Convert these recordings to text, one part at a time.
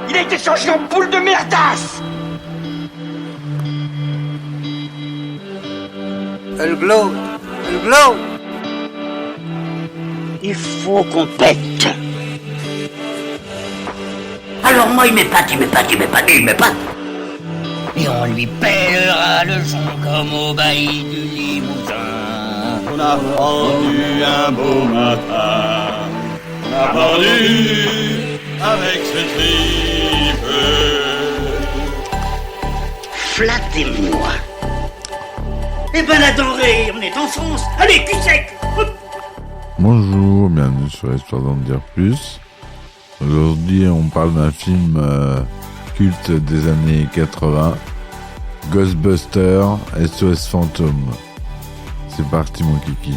Il a été changé en boule de merdasse. Elle glow. Elle glow. Il faut qu'on pète. Alors moi il m'épate. Et on lui pèlera le son comme au bailli du Limousin. On a vendu un beau matin. On a vendu avec ce tripe. Flattez-moi. Eh ben la denrée, on est en France. Allez, cul sec. Bonjour, bienvenue sur Histoire d'en dire plus. Aujourd'hui, on parle d'un film culte des années 80, Ghostbusters, SOS Fantôme. C'est parti mon kiki.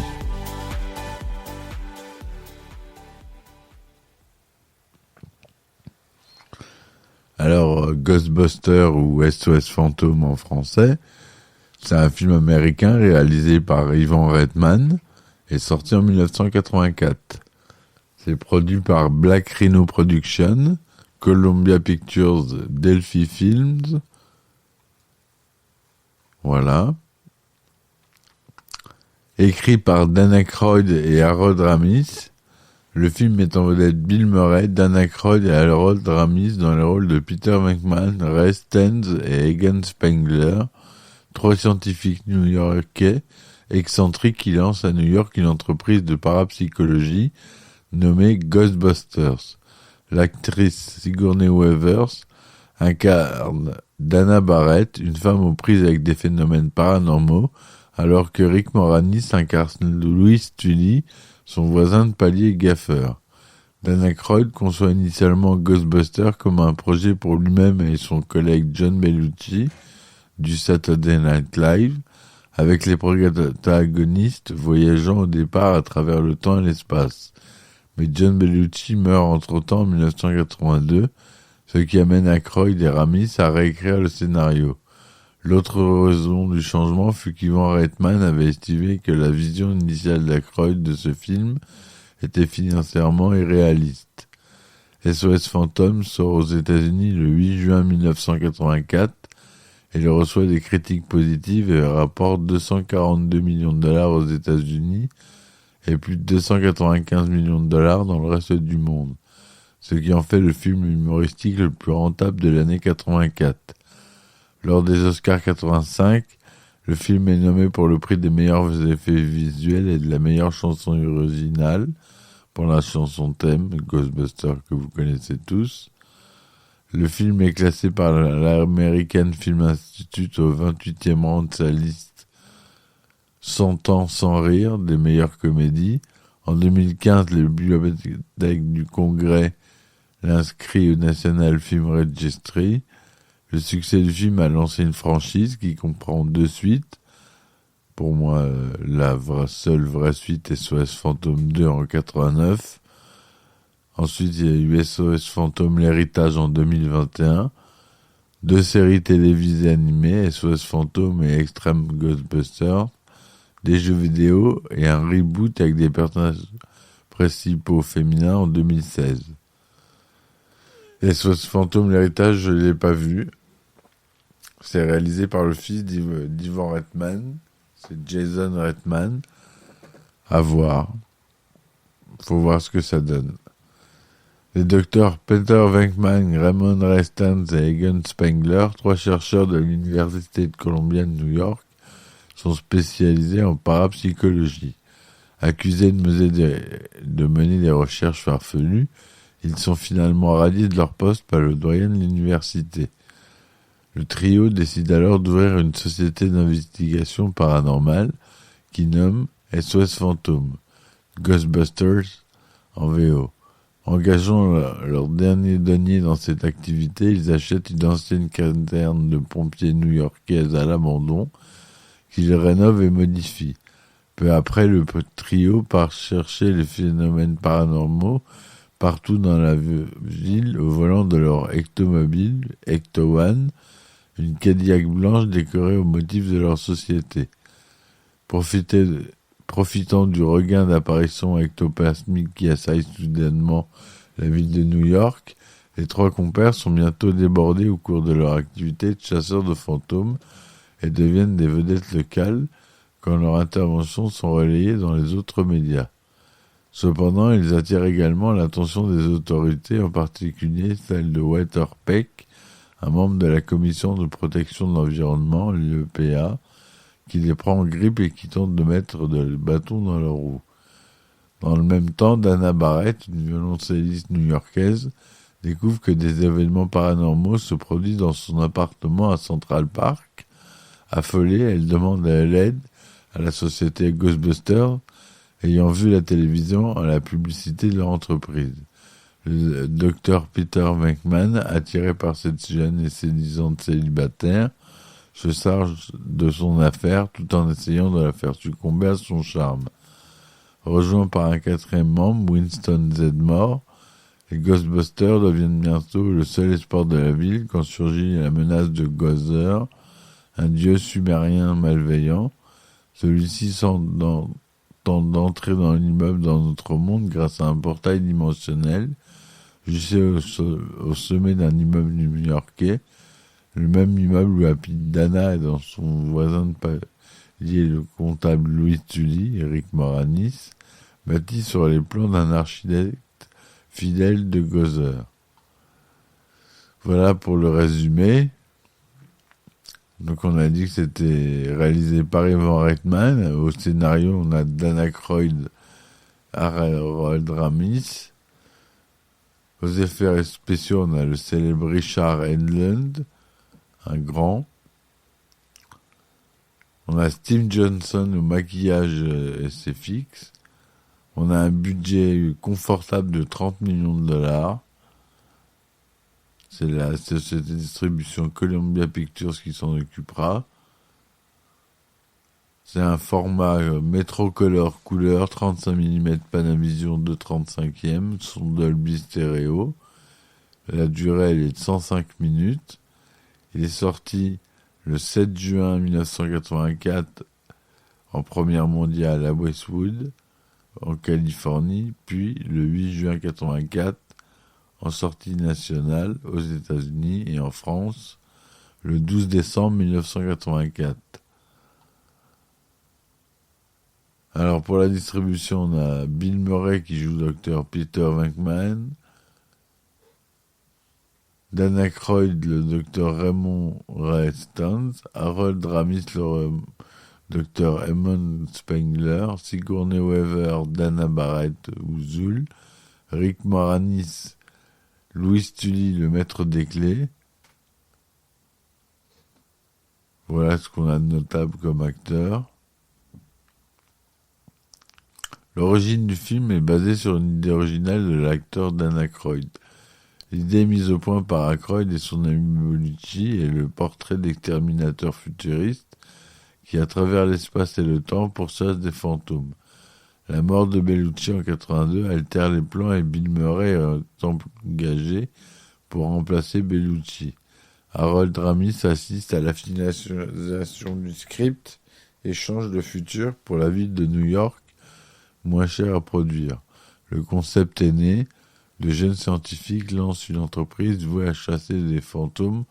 Alors, Ghostbusters ou SOS Fantôme en français, c'est un film américain réalisé par Ivan Reitman et sorti en 1984. C'est produit par Black Rhino Productions, Columbia Pictures, Delphi Films. Voilà. Écrit par Dan Aykroyd et Harold Ramis. Le film met en vedette Bill Murray, Dan Aykroyd et Harold Ramis dans les rôles de Peter Venkman, Ray Stantz et Egan Spengler, trois scientifiques new-yorkais excentriques qui lancent à New York une entreprise de parapsychologie nommée Ghostbusters. L'actrice Sigourney Weaver incarne Dana Barrett, une femme aux prises avec des phénomènes paranormaux, alors que Rick Moranis incarne Louis Tully, son voisin de palier gaffeur. Dan Aykroyd conçoit initialement Ghostbusters comme un projet pour lui-même et son collègue John Belushi du Saturday Night Live, avec les protagonistes voyageant au départ à travers le temps et l'espace. Mais John Belushi meurt entre-temps en 1982, ce qui amène Aykroyd et Ramis à réécrire le scénario. L'autre raison du changement fut qu'Ivan Reitman avait estimé que la vision initiale d'Aykroyd de ce film était financièrement irréaliste. SOS Fantôme sort aux États-Unis le 8 juin 1984 et il reçoit des critiques positives et rapporte 242 millions de dollars aux États-Unis et plus de 295 millions de dollars dans le reste du monde, ce qui en fait le film humoristique le plus rentable de l'année 84. Lors des Oscars 85, le film est nommé pour le prix des meilleurs effets visuels et de la meilleure chanson originale pour la chanson thème Ghostbusters que vous connaissez tous. Le film est classé par l'American Film Institute au 28e rang de sa liste 100 ans sans rire des meilleures comédies. En 2015, les bibliothèques du Congrès l'inscrit au National Film Registry. Le succès du film a lancé une franchise qui comprend 2 suites. Pour moi, la seule vraie suite est SOS Fantôme 2 en 89. Ensuite, il y a eu SOS Fantôme l'héritage en 2021. 2 séries télévisées animées, SOS Fantôme et Extreme Ghostbusters. Des jeux vidéo et un reboot avec des personnages principaux féminins en 2016. SOS Fantôme l'héritage, je ne l'ai pas vu. C'est réalisé par le fils d'Ivan Reitman. C'est Jason Reitman. À voir. Faut voir ce que ça donne. Les docteurs Peter Venkman, Raymond Ray Stantz et Egan Spengler, 3 chercheurs de l'Université de Columbia de New York, sont spécialisés en parapsychologie. Accusés de mener des recherches farfelues, ils sont finalement radiés de leur poste par le doyen de l'université. Le trio décide alors d'ouvrir une société d'investigation paranormale qui nomme SOS Fantôme, Ghostbusters en VO. Engageant leur dernier denier dans cette activité, ils achètent une ancienne caserne de pompiers new-yorkaise à l'abandon qu'ils rénovent et modifient. Peu après, le trio part chercher les phénomènes paranormaux partout dans la ville au volant de leur ectomobile, Ecto-One, une Cadillac blanche décorée au motif de leur société. Profitant du regain d'apparitions ectoplasmiques qui assaillent soudainement la ville de New York, les trois compères sont bientôt débordés au cours de leur activité de chasseurs de fantômes et deviennent des vedettes locales quand leurs interventions sont relayées dans les autres médias. Cependant, ils attirent également l'attention des autorités, en particulier celle de Walter Peck, un membre de la Commission de protection de l'environnement, l'EPA, qui les prend en grippe et qui tente de mettre des bâtons dans leurs roues. Dans le même temps, Dana Barrett, une violoncelliste new-yorkaise, découvre que des événements paranormaux se produisent dans son appartement à Central Park. Affolée, elle demande à l'aide à la société Ghostbusters, ayant vu la télévision à la publicité de leur entreprise. Le docteur Peter Venkman, attiré par cette jeune et séduisante célibataire, se charge de son affaire tout en essayant de la faire succomber à son charme. Rejoint par un quatrième membre, Winston Zedmore, les Ghostbusters deviennent bientôt le seul espoir de la ville quand surgit la menace de Gozer, un dieu sumérien malveillant. Celui-ci tente d'entrer dans l'immeuble dans notre monde grâce à un portail dimensionnel, au sommet d'un immeuble new-yorkais, le même immeuble où habite Dana et dans son voisin de palier le comptable Louis Tully, Eric Moranis, bâti sur les plans d'un architecte fidèle de Gozer. Voilà pour le résumé. Donc on a dit que c'était réalisé par Ivan Reitman. Au scénario, on a Dan Aykroyd, Harold Ramis. Aux effets spéciaux, on a le célèbre Richard Edlund, un grand. On a Steve Johnson au maquillage SFX. On a un budget confortable de 30 millions de dollars. C'est la société de distribution Columbia Pictures qui s'en occupera. C'est un format Metrocolor couleur 35 mm Panavision 2/35e, son Dolby Stereo. La durée elle est de 105 minutes. Il est sorti le 7 juin 1984 en première mondiale à Westwood, en Californie, puis le 8 juin 1984 en sortie nationale aux États-Unis et en France le 12 décembre 1984. Alors pour la distribution, on a Bill Murray qui joue Dr Peter Venkman, Dan Aykroyd le Dr Raymond Ray Stantz, Harold Ramis le Dr Eamon Spengler, Sigourney Weaver, Dana Barrett ou Zul, Rick Moranis, Louis Tully, le maître des clés. Voilà ce qu'on a de notable comme acteur. L'origine du film est basée sur une idée originale de l'acteur Dan Aykroyd. L'idée mise au point par Aykroyd et son ami Bellucci est le portrait d'exterminateur futuriste qui, à travers l'espace et le temps, pourchasse des fantômes. La mort de Bellucci en 82 altère les plans et Bill Murray est engagé pour remplacer Bellucci. Harold Ramis assiste à la finalisation du script et change de futur pour la ville de New York, moins cher à produire. Le concept est né, de jeunes scientifiques lancent une entreprise vouée à chasser des fantômes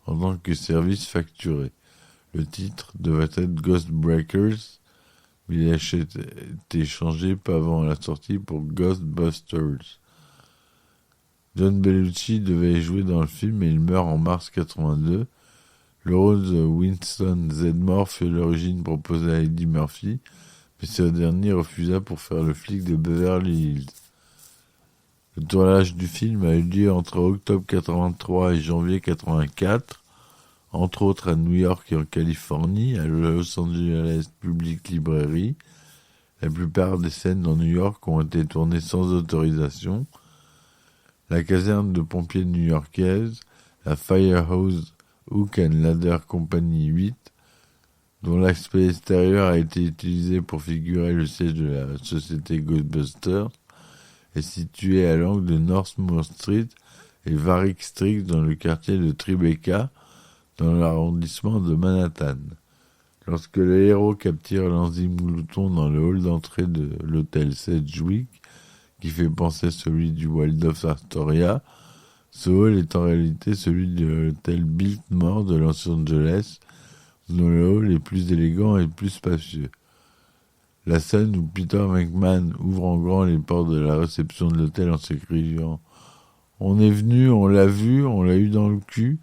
en tant que service facturé. Le titre devait être Ghost Breakers, mais il a été changé peu avant la sortie pour Ghostbusters. John Bellucci devait jouer dans le film et il meurt en mars 82. Le rôle de Winston Zedmore fut à l'origine proposé à Eddie Murphy, mais ce dernier refusa pour faire le flic de Beverly Hills. Le tournage du film a eu lieu entre octobre 83 et janvier 84, entre autres à New York et en Californie, à Los Angeles Public Library. La plupart des scènes dans New York ont été tournées sans autorisation. La caserne de pompiers new-yorkaise, la Firehouse Hook and Ladder Company 8, dont l'aspect extérieur a été utilisé pour figurer le siège de la société Ghostbusters, est située à l'angle de Northmore Street et Varick Street dans le quartier de Tribeca, dans l'arrondissement de Manhattan. Lorsque le héros capture l'enzyme glouton dans le hall d'entrée de l'hôtel Sedgwick, qui fait penser à celui du Waldorf Astoria, ce hall est en réalité celui de l'hôtel Biltmore de Los Angeles, dont le hall est plus élégant et plus spacieux. La scène où Peter Venkman ouvre en grand les portes de la réception de l'hôtel en s'écriant « On est venu, on l'a vu, on l'a eu dans le cul »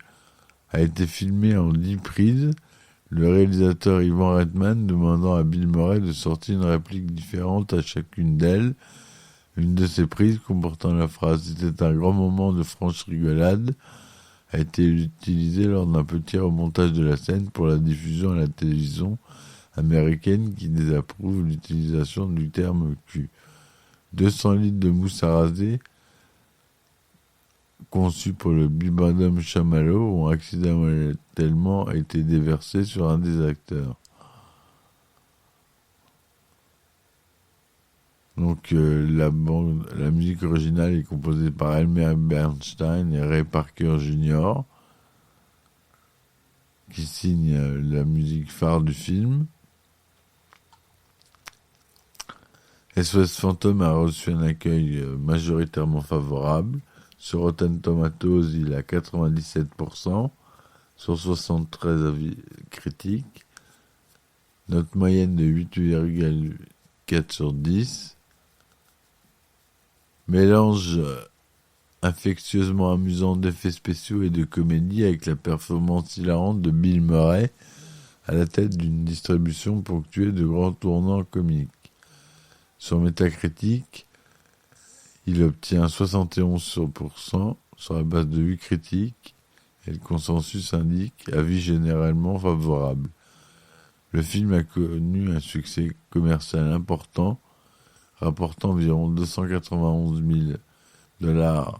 a été filmée en 10 prises, le réalisateur Ivan Reitman demandant à Bill Murray de sortir une réplique différente à chacune d'elles. Une de ces prises, comportant la phrase « C'était un grand moment de franche rigolade », a été utilisée lors d'un petit remontage de la scène pour la diffusion à la télévision américaine qui désapprouve l'utilisation du terme cul. 200 litres de mousse à raser conçus pour le bibendum chamallow ont accidentellement été déversés sur un des acteurs. Donc la musique originale est composée par Elmer Bernstein et Ray Parker Jr. qui signent la musique phare du film. SOS Fantôme a reçu un accueil majoritairement favorable. Sur Rotten Tomatoes, il a 97%, sur 73 avis critiques, note moyenne de 8,4 sur 10. Mélange infectieusement amusant d'effets spéciaux et de comédie avec la performance hilarante de Bill Murray à la tête d'une distribution ponctuée de grands tournants comiques. Sur Metacritic, il obtient 71% sur la base de 8 critiques et le consensus indique avis généralement favorable. Le film a connu un succès commercial important, rapportant environ 291 000 $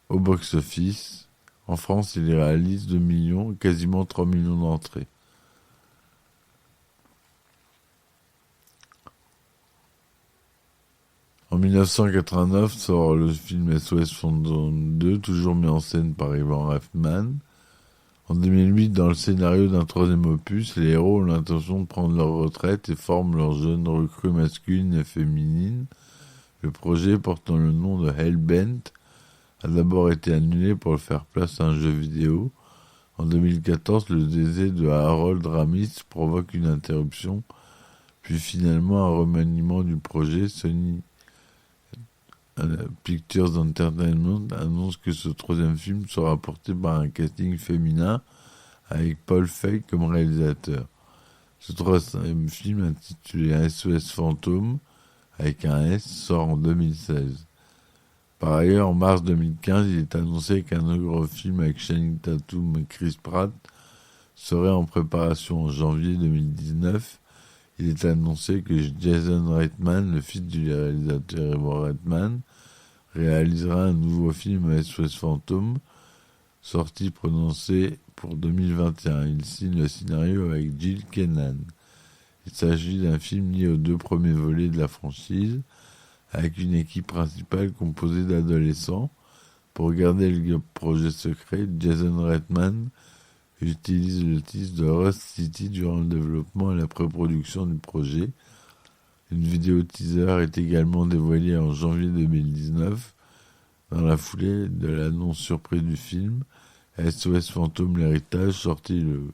au box-office. En France, il réalise 2 millions, quasiment 3 millions d'entrées. En 1989 sort le film SOS Fantôme 2, toujours mis en scène par Ivan Reitman. En 2008, dans le scénario d'un troisième opus, les héros ont l'intention de prendre leur retraite et forment leurs jeunes recrues masculines et féminines. Le projet, portant le nom de Hellbent, a d'abord été annulé pour faire place à un jeu vidéo. En 2014, le décès de Harold Ramis provoque une interruption, puis finalement un remaniement du projet. Sony Pictures Entertainment annonce que ce troisième film sera porté par un casting féminin avec Paul Feig comme réalisateur. Ce troisième film, intitulé SOS Fantôme avec un S, sort en 2016. Par ailleurs, en mars 2015, il est annoncé qu'un autre film avec Channing Tatum et Chris Pratt serait en préparation en janvier 2019. Il est annoncé que Jason Reitman, le fils du réalisateur Ivan Reitman, réalisera un nouveau film SOS Fantôme, sortie prononcée pour 2021. Il signe le scénario avec Jill Kennan. Il s'agit d'un film lié aux 2 premiers volets de la franchise, avec une équipe principale composée d'adolescents. Pour garder le projet secret, Jason Reitman utilise le titre de Rust City durant le développement et la pré-production du projet. Une vidéo teaser est également dévoilée en janvier 2019, dans la foulée de l'annonce surprise du film SOS Fantôme l'héritage, sorti le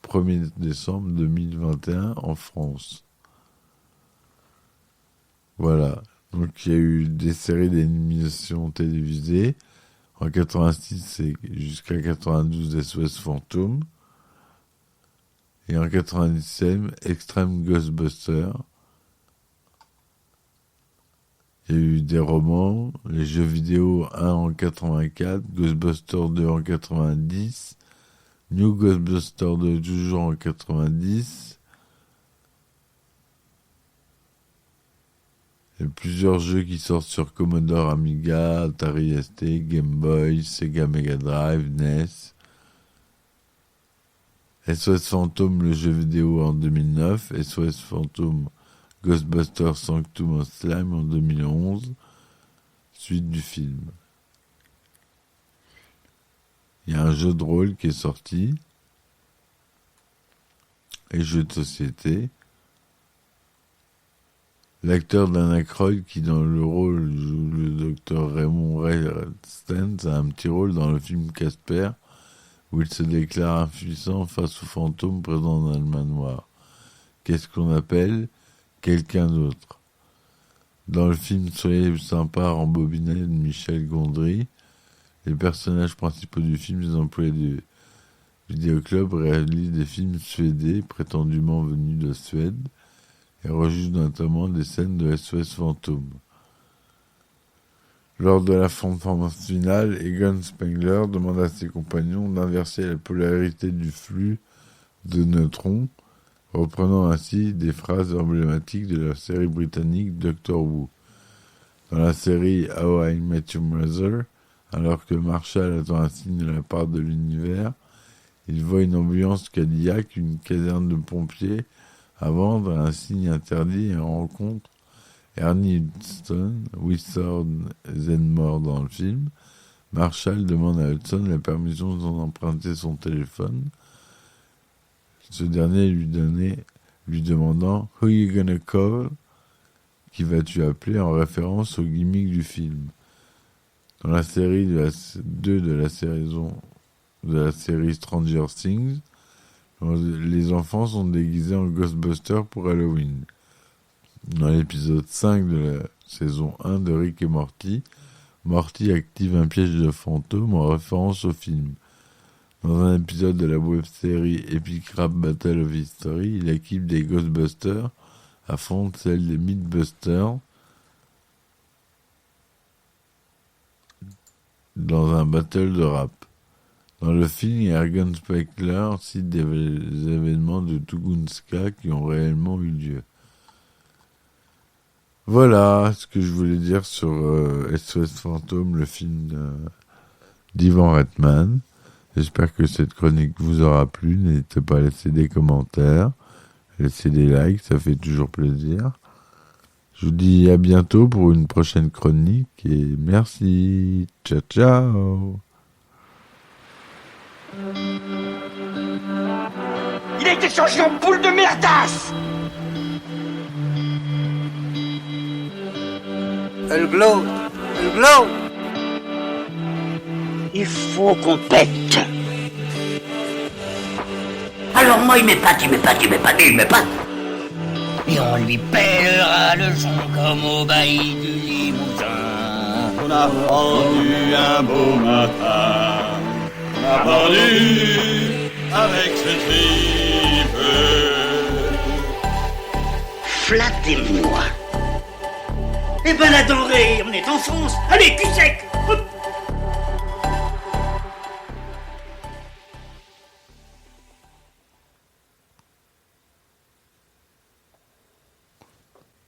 1er décembre 2021 en France. Voilà, donc il y a eu des séries d'animation télévisées. En 86 et jusqu'à 92 SOS Fantôme. Et en 97, Extreme Ghostbusters. Il y a eu des romans, les jeux vidéo 1 en 84, Ghostbusters 2 en 90, New Ghostbusters 2 toujours en 90. Il y a plusieurs jeux qui sortent sur Commodore Amiga, Atari ST, Game Boy, Sega Mega Drive, NES. SOS Fantôme, le jeu vidéo en 2009, SOS Fantôme Ghostbusters Sanctum of Slime en 2011, suite du film. Il y a un jeu de rôle qui est sorti, et jeu de société. L'acteur Dan Aykroyd, qui dans le rôle joue le docteur Raymond Restens, a un petit rôle dans le film Casper, où il se déclare impuissant face aux fantômes présents dans le manoir. Qu'est-ce qu'on appelle quelqu'un d'autre? Dans le film Soyez sympa, rembobiné de Michel Gondry, les personnages principaux du film, les employés du vidéoclub, réalisent des films suédés prétendument venus de Suède et rejugent notamment des scènes de SOS Fantôme. Lors de la performance finale, Egon Spengler demande à ses compagnons d'inverser la polarité du flux de neutrons, reprenant ainsi des phrases emblématiques de la série britannique Doctor Who. Dans la série How I Met Your Mother, alors que Marshall attend un signe de la part de l'univers, il voit une ambulance Cadillac, une caserne de pompiers, à vendre un signe interdit et rencontre Ernie Hudson, Wizard Zenmore dans le film. Marshall demande à Hudson la permission d'emprunter son téléphone. Ce dernier lui demandant « Who you gonna call ?» qui vas-tu appeler, en référence au gimmick du film. Dans la série 2 de la série Stranger Things, les enfants sont déguisés en Ghostbusters pour Halloween. Dans l'épisode 5 de la saison 1 de Rick et Morty, Morty active un piège de fantômes en référence au film. Dans un épisode de la web-série Epic Rap Battle of History, l'équipe des Ghostbusters affronte celle des Mythbusters dans un battle de rap. Dans le film, Egon Spengler cite des événements de Tunguska qui ont réellement eu lieu. Voilà ce que je voulais dire sur SOS Fantôme, le film d'Ivan Reitman. J'espère que cette chronique vous aura plu. N'hésitez pas à laisser des commentaires, à laisser des likes, ça fait toujours plaisir. Je vous dis à bientôt pour une prochaine chronique et merci. Ciao, ciao. Il a été changé en boule de merdasse. Elle glow. Elle glow. Il faut qu'on pète. Alors moi, il m'épate. Et on lui pèlera le son comme au bailli du Limousin. On a pendu un beau matin, on a pendu avec ce tripe. Flattez-moi. Eh ben la denrée, on est en France. Allez, cul sec. Hop.